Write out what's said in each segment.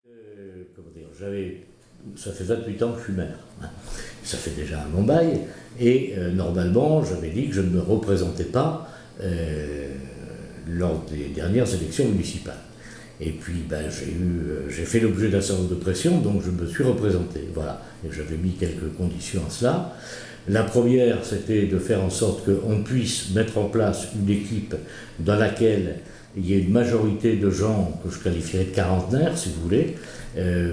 Comment dire, ça fait 28 ans que je suis maire. Ça fait déjà un long bail. Et normalement, j'avais dit que je ne me représentais pas lors des dernières élections municipales. Et puis j'ai fait l'objet d'un certain nombre de pressions, donc je me suis représenté. Voilà. Et j'avais mis quelques conditions à cela. La première, c'était de faire en sorte qu'on puisse mettre en place une équipe dans laquelle il y ait une majorité de gens que je qualifierais de quarantenaires, si vous voulez,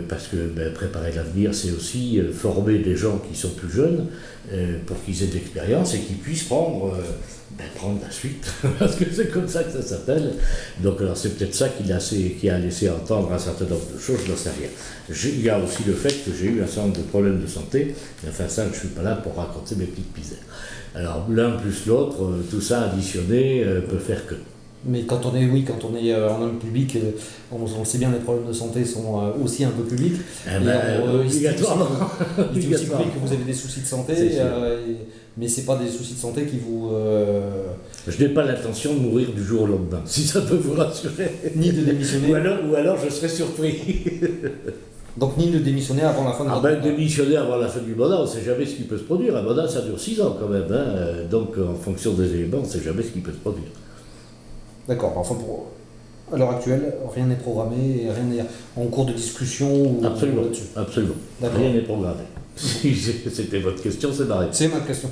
parce que préparer l'avenir, c'est aussi former des gens qui sont plus jeunes pour qu'ils aient de l'expérience et qu'ils puissent prendre la suite, parce que c'est comme ça que ça s'appelle. Donc alors c'est peut-être ça qui a laissé entendre un certain nombre de choses, je n'en sais rien. Il y a aussi le fait que j'ai eu un certain nombre de problèmes de santé, mais enfin ça, je ne suis pas là pour raconter mes petites misères. Alors l'un plus l'autre, tout ça additionné peut faire que. Mais quand on est en homme public, on le sait bien, les problèmes de santé sont aussi un peu publics. Obligatoirement. Il dit aussi que vous avez des soucis de santé, mais ce n'est pas des soucis de santé qui vous... Je n'ai pas l'intention de mourir du jour au lendemain, si ça peut vous rassurer. Ni de démissionner. Ou alors je serais surpris. Donc ni de démissionner avant la fin de mandat. Démissionner avant la fin du mandat, on ne sait jamais ce qui peut se produire. Un mandat, ça dure 6 ans quand même. Donc en fonction des éléments, on ne sait jamais ce qui peut se produire. D'accord, enfin à l'heure actuelle, rien n'est programmé, rien n'est en cours de discussion Absolument. Rien n'est programmé. Si c'était votre question, c'est pareil. C'est ma question.